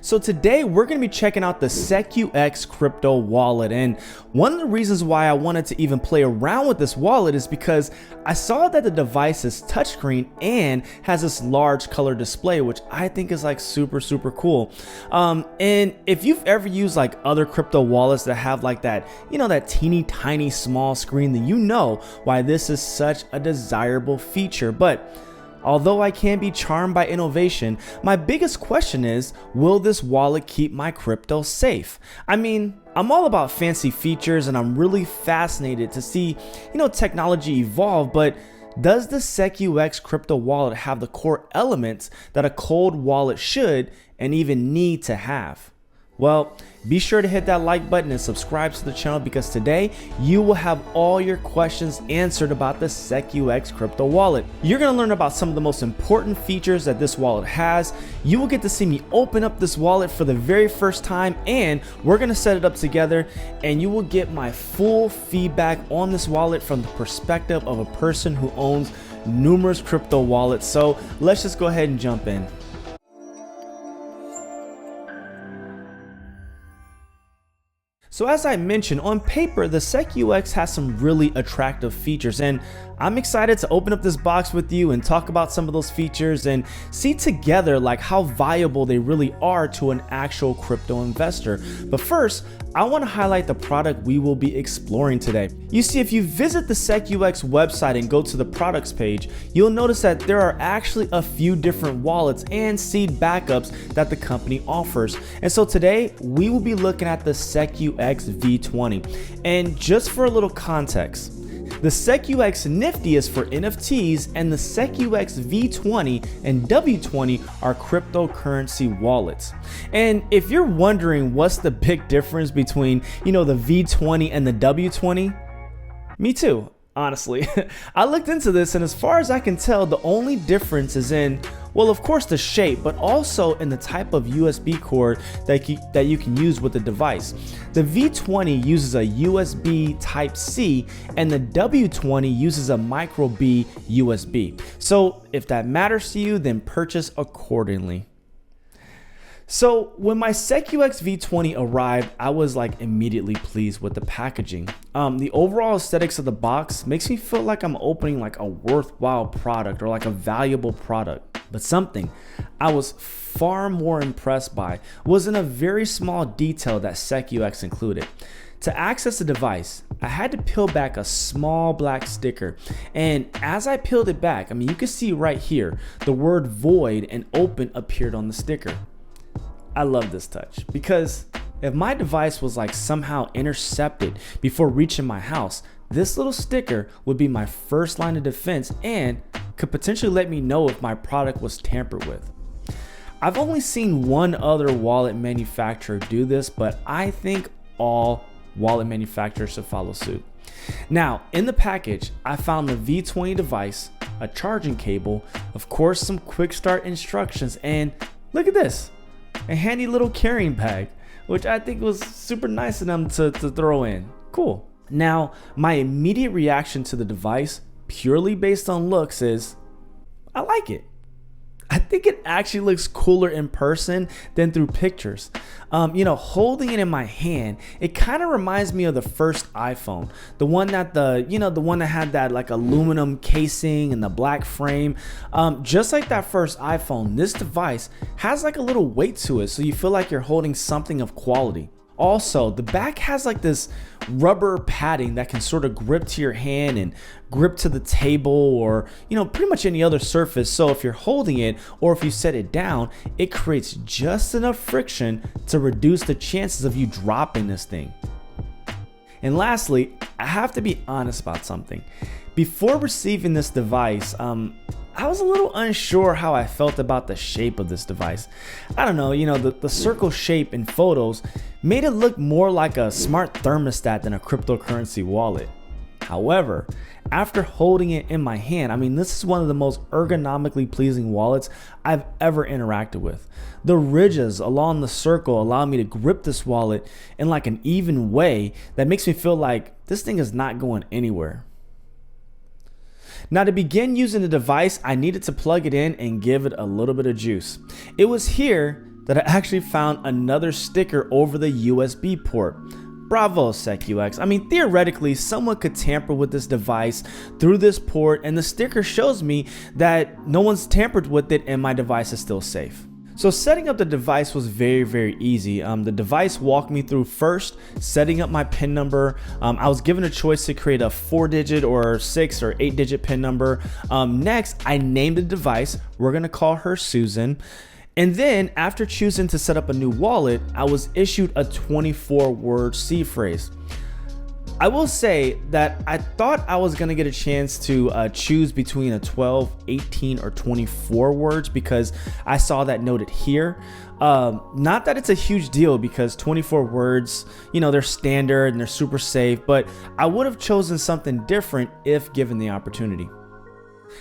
So today we're going to be checking out the SecuX Crypto Wallet, and one of the reasons why I wanted to even play around with this wallet is because I saw that the device is touchscreen and has this large color display, which I think is like super cool. And if you've ever used like other crypto wallets that have like that, that teeny tiny small screen, then you know why this is such a desirable feature. But although I can be charmed by innovation, my biggest question is, will this wallet keep my crypto safe? I mean, I'm all about fancy features and I'm really fascinated to see, technology evolve, but does the SecuX Crypto Wallet have the core elements that a cold wallet should and even need to have? Well, be sure to hit that like button and subscribe to the channel, because today you will have all your questions answered about the SecuX Crypto Wallet. You're going to learn about some of the most important features that this wallet has. You will get to see me open up this wallet for the very first time, and we're going to set it up together, and you will get my full feedback on this wallet from the perspective of a person who owns numerous crypto wallets. So let's just go ahead and jump in. So as I mentioned, on paper, the SecuX has some really attractive features, and I'm excited to open up this box with you and talk about some of those features and see together like how viable they really are to an actual crypto investor. But first, I want to highlight the product we will be exploring today. You see, if you visit the SecuX website and go to the products page, you'll notice that there are actually a few different wallets and seed backups that the company offers. And so today we will be looking at the SecuX V20. And just for a little context, the SecuX Nifty is for NFTs, and the SecuX V20 and W20 are cryptocurrency wallets. And if you're wondering what's the big difference between, the V20 and the W20, me too, honestly. I looked into this, and as far as I can tell, the only difference is in, well, of course, the shape, but also in the type of USB cord that you can use with the device. The V20 uses a USB Type-C, and the W20 uses a micro B USB. So if that matters to you, then purchase accordingly. So when my SecuX V20 arrived, I was like immediately pleased with the packaging. The overall aesthetics of the box makes me feel like I'm opening like a worthwhile product or like a valuable product. But something I was far more impressed by was in a very small detail that SecuX included. To access the device, I had to peel back a small black sticker, and as I peeled it back, you can see right here, the word void and open appeared on the sticker. I love this touch, because if my device was like somehow intercepted before reaching my house, this little sticker would be my first line of defense and could potentially let me know if my product was tampered with. I've only seen one other wallet manufacturer do this, but I think all wallet manufacturers should follow suit. Now, in the package, I found the V20 device, a charging cable, of course, some quick start instructions, and look at this, a handy little carrying bag, which I think was super nice of them to throw in. Cool. Now, my immediate reaction to the device, purely based on looks, is I like it. I think it actually looks cooler in person than through pictures. Holding it in my hand, it kind of reminds me of the first iPhone, the one that the one that had that like aluminum casing and the black frame. Just like that first iPhone, this device has like a little weight to it, so you feel like you're holding something of quality. Also, the back has like this rubber padding that can sort of grip to your hand and grip to the table or, pretty much any other surface. So if you're holding it or if you set it down, it creates just enough friction to reduce the chances of you dropping this thing. And lastly, I have to be honest about something. Before receiving this device, I was a little unsure how I felt about the shape of this device. I don't know, the circle shape in photos made it look more like a smart thermostat than a cryptocurrency wallet. However, after holding it in my hand, this is one of the most ergonomically pleasing wallets I've ever interacted with. The ridges along the circle allow me to grip this wallet in like an even way that makes me feel like this thing is not going anywhere. Now, to begin using the device, I needed to plug it in and give it a little bit of juice. It was here that I actually found another sticker over the USB port. Bravo, SecuX. I mean, theoretically, someone could tamper with this device through this port, and the sticker shows me that no one's tampered with it and my device is still safe. So setting up the device was very easy. The device walked me through first setting up my PIN number. I was given a choice to create a 4-digit or 6 or 8-digit PIN number. Next, I named the device. We're gonna call her Susan. And then after choosing to set up a new wallet, I was issued a 24-word seed phrase. I will say that I thought I was gonna get a chance to choose between a 12, 18, or 24 words because I saw that noted here. Not that it's a huge deal because 24 words, you know, they're standard and they're super safe, but I would have chosen something different if given the opportunity.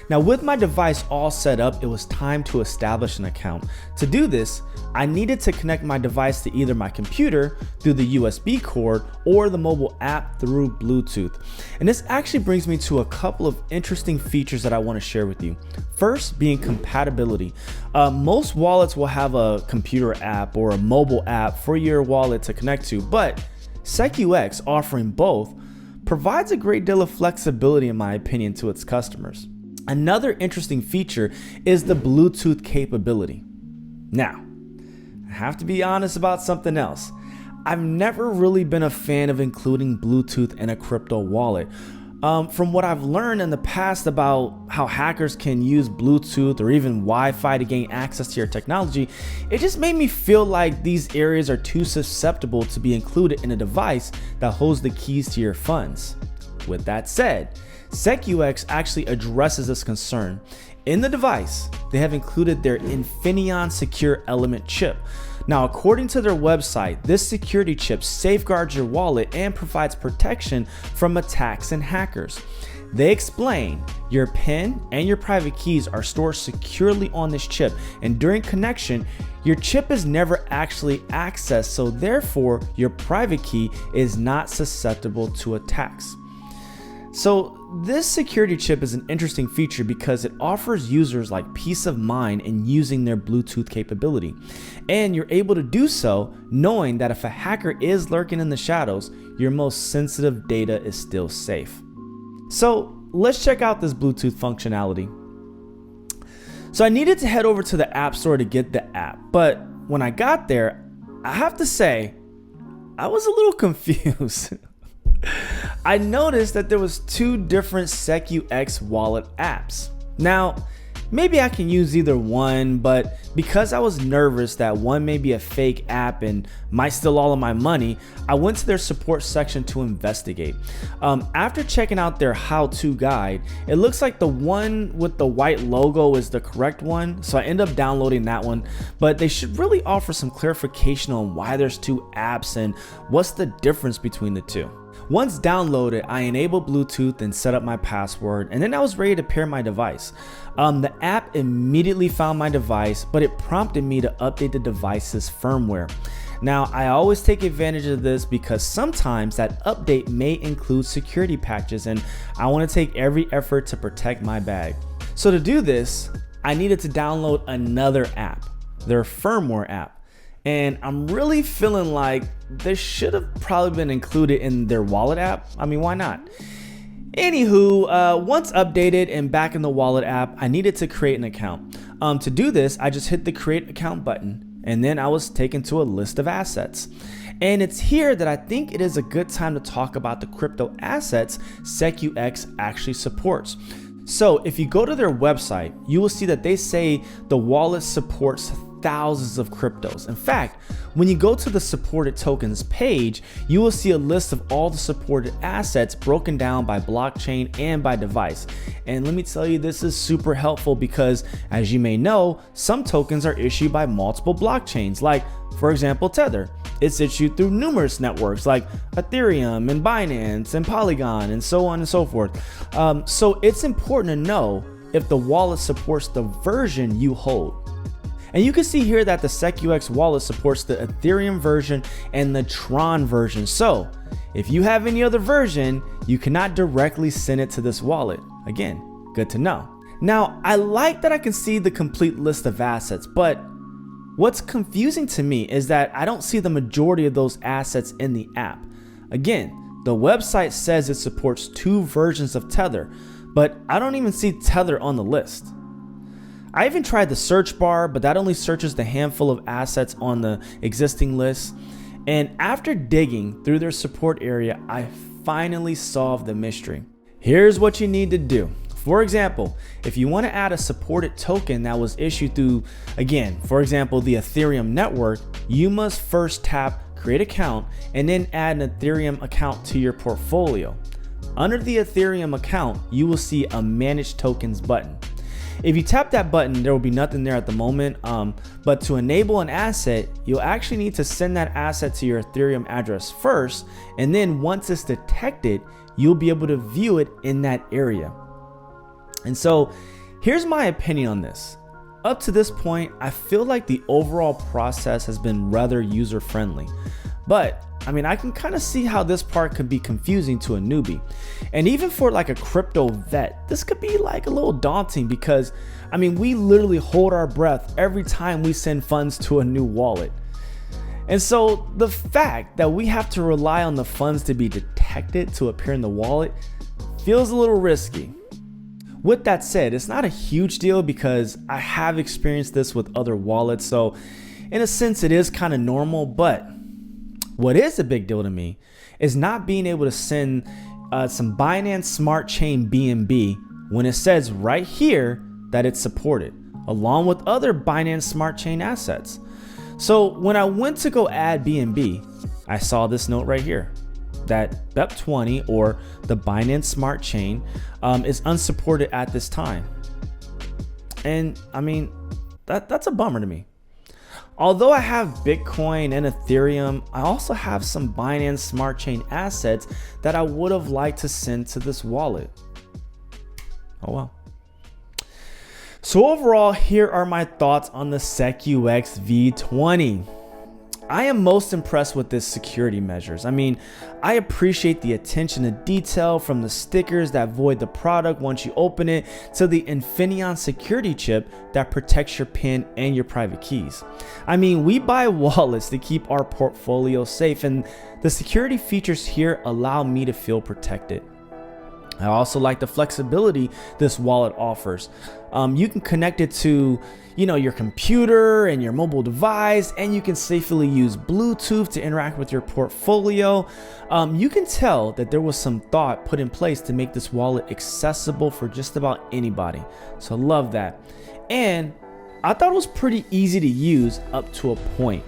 Now, with my device all set up, it was time to establish an account. To do this, I needed to connect my device to either my computer through the USB cord or the mobile app through Bluetooth. And this actually brings me to a couple of interesting features that I want to share with you. First being compatibility. Most wallets will have a computer app or a mobile app for your wallet to connect to, but SecuX, offering both, provides a great deal of flexibility, in my opinion, to its customers. Another interesting feature is the Bluetooth capability. Now, I have to be honest about something else. I've never really been a fan of including Bluetooth in a crypto wallet. From what I've learned in the past about how hackers can use Bluetooth or even Wi-Fi to gain access to your technology, it just made me feel like these areas are too susceptible to be included in a device that holds the keys to your funds. With that said, SecuX actually addresses this concern. In the device, they have included their Infineon Secure Element chip. Now, according to their website, this security chip safeguards your wallet and provides protection from attacks and hackers. They explain your PIN and your private keys are stored securely on this chip, and during connection, your chip is never actually accessed, so therefore your private key is not susceptible to attacks. So this security chip is an interesting feature because it offers users like peace of mind in using their Bluetooth capability. And you're able to do so knowing that if a hacker is lurking in the shadows, your most sensitive data is still safe. So let's check out this Bluetooth functionality. So I needed to head over to the App Store to get the app, but when I got there, I have to say, I was a little confused. I noticed that there was 2 different SecuX wallet apps. Now, maybe I can use either one, but because I was nervous that one may be a fake app and might steal all of my money, I went to their support section to investigate. After checking out their how-to guide, it looks like the one with the white logo is the correct one, so I ended up downloading that one, but they should really offer some clarification on why there's 2 apps and what's the difference between the 2. Once downloaded, I enabled Bluetooth and set up my password, and then I was ready to pair my device. The app immediately found my device, but it prompted me to update the device's firmware. Now, I always take advantage of this because sometimes that update may include security patches, and I want to take every effort to protect my bag. So to do this, I needed to download another app, their firmware app. And I'm really feeling like this should have probably been included in their wallet app. I mean, why not? Anywho, once updated and back in the wallet app, I needed to create an account. To do this, I just hit the create account button, and then I was taken to a list of assets. And it's here that I think it is a good time to talk about the crypto assets SecuX actually supports. So if you go to their website, you will see that they say the wallet supports thousands of cryptos. In fact, when you go to the supported tokens page, you will see a list of all the supported assets broken down by blockchain and by device. And let me tell you, this is super helpful because, as you may know, some tokens are issued by multiple blockchains, like for example Tether. It's issued through numerous networks like Ethereum and Binance and Polygon and so on and so forth. So it's important to know if the wallet supports the version you hold. And you can see here that the SecuX wallet supports the Ethereum version and the Tron version. So if you have any other version, you cannot directly send it to this wallet. Again, good to know. Now, I like that I can see the complete list of assets, but What's confusing to me is that I don't see the majority of those assets in the app. Again, the website says it supports 2 versions of Tether, but I don't even see Tether on the list. I even tried the search bar, but that only searches the handful of assets on the existing list. And after digging through their support area, I finally solved the mystery. Here's what you need to do. For example, if you want to add a supported token that was issued through, again, for example, the Ethereum network, you must first tap create account and then add an Ethereum account to your portfolio. Under the Ethereum account, you will see a manage tokens button. If you tap that button, there will be nothing there at the moment, but to enable an asset, you'll actually need to send that asset to your Ethereum address first, and then once it's detected, you'll be able to view it in that area. And so here's my opinion on this. Up to this point, I feel like the overall process has been rather user-friendly, but I can kind of see how this part could be confusing to a newbie. And even for like a crypto vet, this could be like a little daunting because we literally hold our breath every time we send funds to a new wallet. And so the fact that we have to rely on the funds to be detected to appear in the wallet feels a little risky. With that said, it's not a huge deal because I have experienced this with other wallets, so in a sense it is kind of normal. But what is a big deal to me is not being able to send some Binance Smart Chain BNB when it says right here that it's supported, along with other Binance Smart Chain assets. So when I went to go add BNB, I saw this note right here that BEP20 or the Binance Smart Chain is unsupported at this time. And that's a bummer to me. Although I have Bitcoin and Ethereum, I also have some Binance Smart Chain assets that I would have liked to send to this wallet. Oh well. So overall, here are my thoughts on the SecuX V20. I am most impressed with this security measures. I appreciate the attention to detail, from the stickers that void the product once you open it to the Infineon security chip that protects your PIN and your private keys. We buy wallets to keep our portfolio safe, and the security features here allow me to feel protected. I also like the flexibility this wallet offers. You can connect it to your computer and your mobile device, and you can safely use Bluetooth to interact with your portfolio. You can tell that there was some thought put in place to make this wallet accessible for just about anybody. So I love that. And I thought it was pretty easy to use up to a point.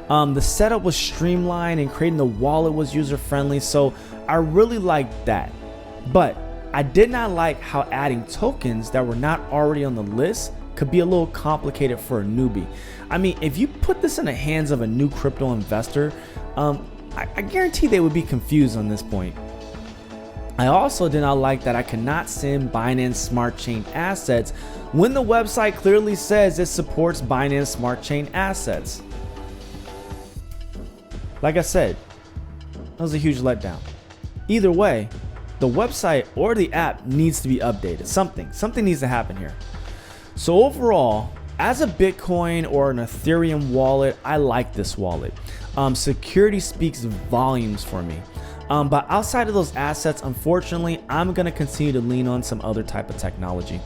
The setup was streamlined and creating the wallet was user-friendly, so I really liked that. But I did not like how adding tokens that were not already on the list could be a little complicated for a newbie. If you put this in the hands of a new crypto investor, I guarantee they would be confused on this point. I also did not like that I cannot send Binance Smart Chain assets when the website clearly says it supports Binance Smart Chain assets. Like I said, that was a huge letdown. Either way, the website or the app needs to be updated. Something needs to happen here. So overall, as a Bitcoin or an Ethereum wallet, I like this wallet. Security speaks volumes for me. But outside of those assets, unfortunately, I'm gonna continue to lean on some other type of technology.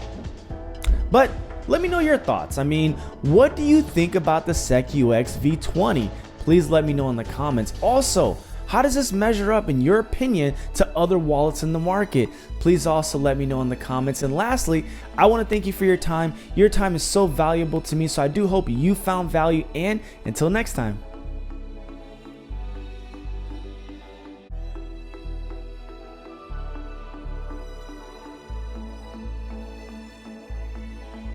But let me know your thoughts. What do you think about the SecuX V20? Please let me know in the comments. Also, how does this measure up in your opinion to other wallets in the market? Please also let me know in the comments. And lastly, I want to thank you for your time. Your time is so valuable to me, so I do hope you found value, and until next time.